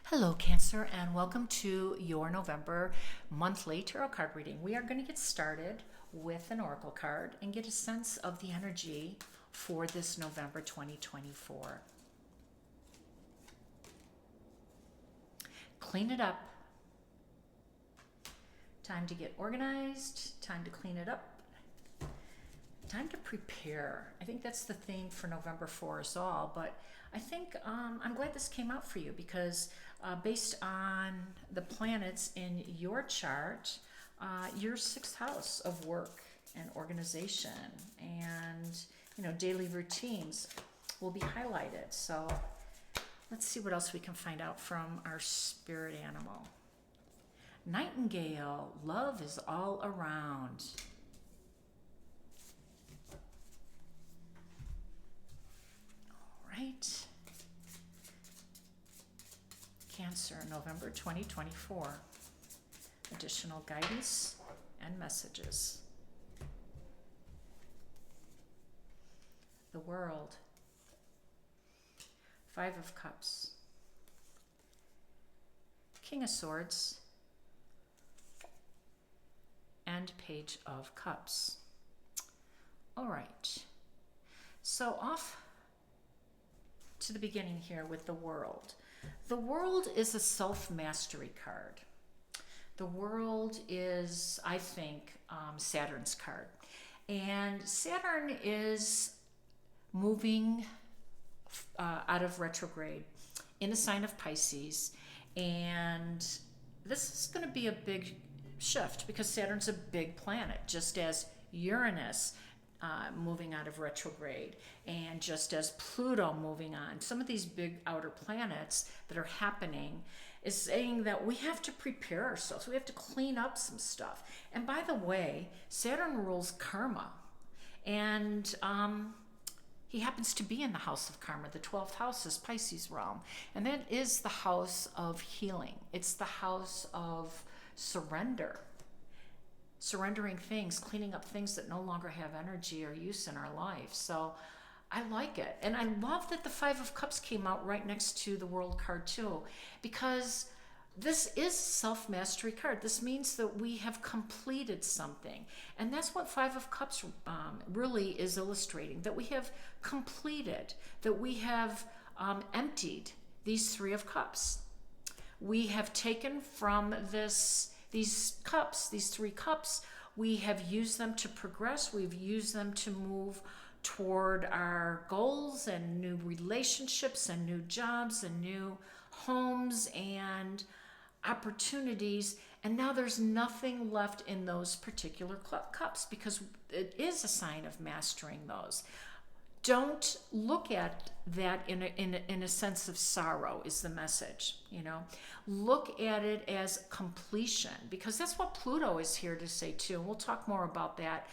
Hello, Cancer, and welcome to your November monthly tarot card reading. We are going to get started with an oracle card and get a sense of the energy for this November 2024. Clean it up. Time to get organized, time to clean it up, time to prepare. I think that's the theme for November for us all, but I think I'm glad this came out for you because based on the planets in your chart, your sixth house of work and organization and daily routines will be highlighted. So let's see what else we can find out from our spirit animal. Nightingale, love is all around. Right. Cancer, November 2024. Additional guidance and messages. The World. Five of Cups. King of Swords. And Page of Cups. All right. So off to the beginning here with the World. The World is a self-mastery card. The World is, I think, Saturn's card. And Saturn is moving out of retrograde in a sign of Pisces. And this is going to be a big shift because Saturn's a big planet, just as Uranus moving out of retrograde, and just as Pluto moving on. Some of these big outer planets that are happening is saying that we have to prepare ourselves. We have to clean up some stuff. And by the way, Saturn rules karma. And he happens to be in the house of karma. The 12th house is Pisces realm. And that is the house of healing. It's the house of surrender. Surrendering things, cleaning up things that no longer have energy or use in our life. So I like it. And I love that the Five of Cups came out right next to the World card too, because this is a self-mastery card. This means that we have completed something. And that's what Five of Cups really is illustrating, that we have completed, that we have emptied these Three of Cups. We have taken from these cups, these three cups, we have used them to progress. We've used them to move toward our goals and new relationships and new jobs and new homes and opportunities. And now there's nothing left in those particular cups because it is a sign of mastering those. Don't look at that in a sense of sorrow is the message, Look at it as completion, because that's what Pluto is here to say too. And we'll talk more about that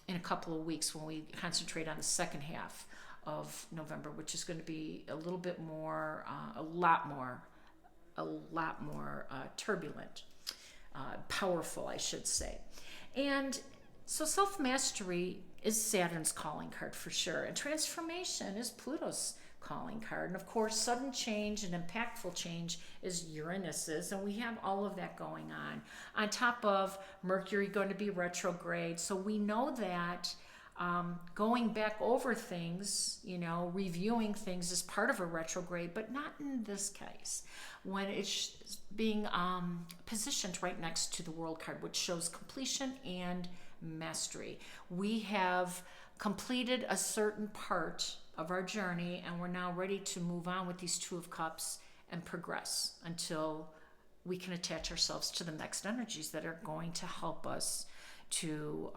in a couple of weeks when we concentrate on the second half of November, which is going to be a little bit more, a lot more turbulent, powerful, I should say. And so self-mastery is Saturn's calling card for sure. And transformation is Pluto's calling card. And of course, sudden change and impactful change is Uranus's. And we have all of that going on top of Mercury going to be retrograde. So we know that going back over things, reviewing things is part of a retrograde, but not in this case when it's being positioned right next to the World card, which shows completion and mastery. We have completed a certain part of our journey and we're now ready to move on with these Two of Cups and progress until we can attach ourselves to the next energies that are going to help us to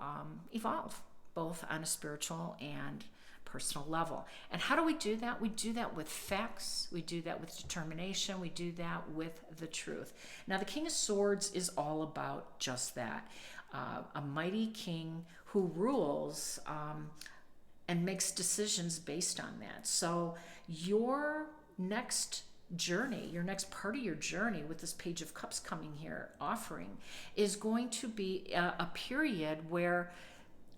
evolve, both on a spiritual and personal level. And how do we do that? We do that with facts. We do that with determination. We do that with the truth. Now, the King of Swords is all about just that. A mighty king who rules and makes decisions based on that. So your next journey, your next part of your journey with this Page of Cups coming here offering is going to be a period where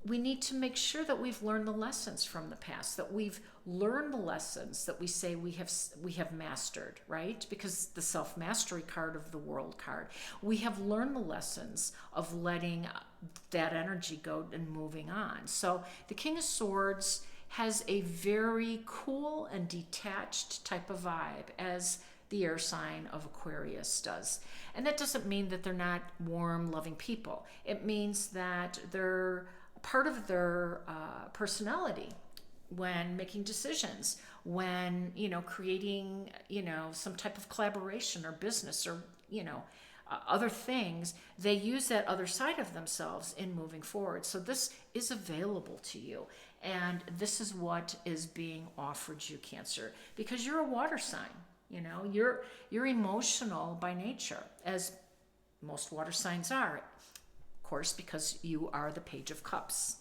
we need to make sure that we've learned the lessons from the past, that we've learned the lessons that we say we have mastered, right? Because the self-mastery card of the world card, we have learned the lessons of letting that energy go and moving on. So the King of Swords has a very cool and detached type of vibe, as the air sign of Aquarius does. And that doesn't mean that they're not warm, loving people. It means that they're part of their personality when making decisions, when, creating, some type of collaboration or business or, other things, they use that other side of themselves in moving forward. So this is available to you. And this is what is being offered you, Cancer, because you're a water sign. You're emotional by nature, as most water signs are, of course, because you are the Page of Cups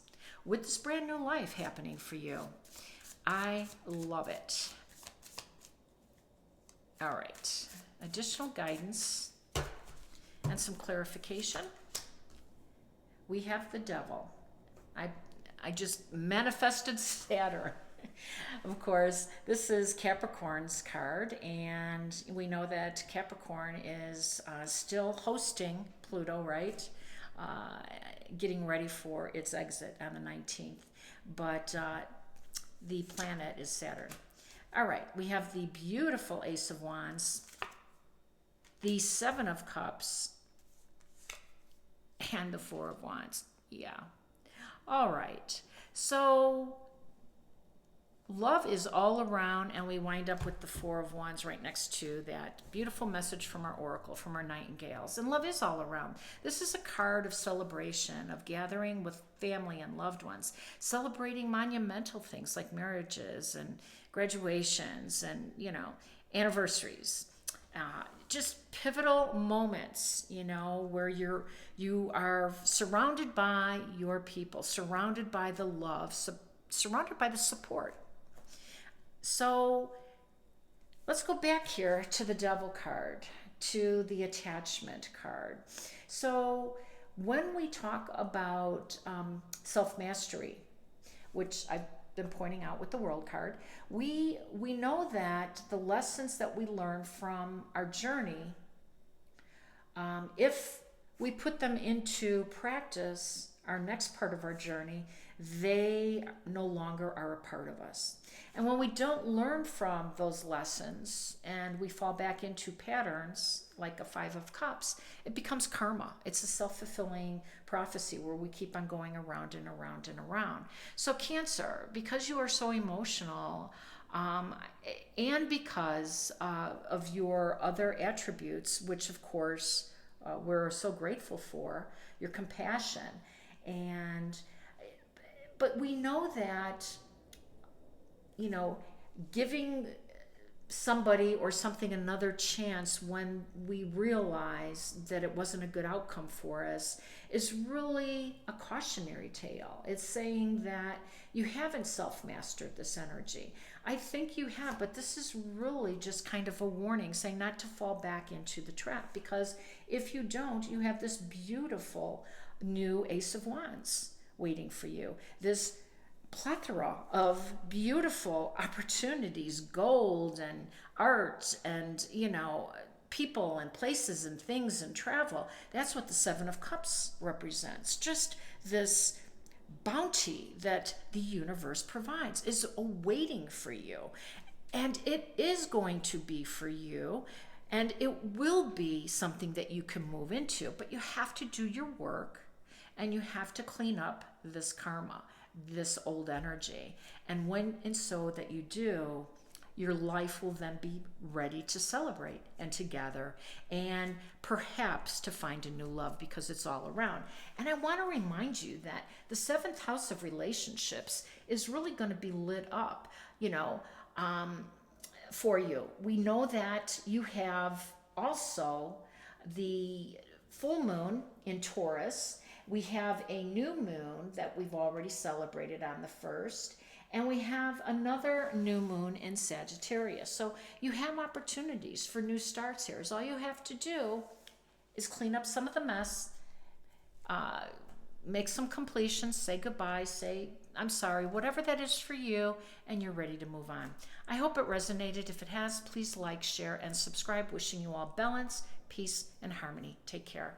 with this brand new life happening for you. I love it. All right, additional guidance and some clarification. We have the Devil. I just manifested Saturn. Of course, this is Capricorn's card, and we know that Capricorn is still hosting Pluto, right? Getting ready for its exit on the 19th. But the planet is Saturn. All right, we have the beautiful Ace of Wands, the Seven of Cups, and the Four of Wands. Yeah. All right. So love is all around, and we wind up with the Four of Wands right next to that beautiful message from our oracle, from our nightingales. And love is all around. This is a card of celebration, of gathering with family and loved ones, celebrating monumental things like marriages and graduations and, anniversaries. Just pivotal moments, where you are surrounded by your people, surrounded by the love, surrounded by the support. So let's go back here to the Devil card, to the attachment card. So when we talk about self-mastery, which I've been pointing out with the World card, we know that the lessons that we learn from our journey, if we put them into practice, our next part of our journey, they no longer are a part of us. And when we don't learn from those lessons and we fall back into patterns like a Five of Cups, it becomes karma. It's a self-fulfilling prophecy where we keep on going around and around and around. So Cancer, because you are so emotional, and because of your other attributes, which of course we're so grateful for, your compassion, but we know that, giving somebody or something another chance when we realize that it wasn't a good outcome for us is really a cautionary tale. It's saying that you haven't self-mastered this energy. I think you have, but this is really just kind of a warning, saying not to fall back into the trap, because if you don't, you have this beautiful new Ace of Wands waiting for you. This plethora of beautiful opportunities, gold and art and, people and places and things and travel. That's what the Seven of Cups represents. Just this bounty that the universe provides is awaiting for you. And it is going to be for you. And it will be something that you can move into. But you have to do your work, and you have to clean up this karma, this old energy. And when and so that you do, your life will then be ready to celebrate and to gather and perhaps to find a new love, because it's all around. And I want to remind you that the seventh house of relationships is really going to be lit up, for you. We know that you have also the full moon in Taurus. We have a new moon that we've already celebrated on the 1st, and we have another new moon in Sagittarius. So you have opportunities for new starts here. So all you have to do is clean up some of the mess, make some completions, say goodbye, say I'm sorry, whatever that is for you, and you're ready to move on. I hope it resonated. If it has, please like, share, and subscribe. Wishing you all balance, peace, and harmony. Take care.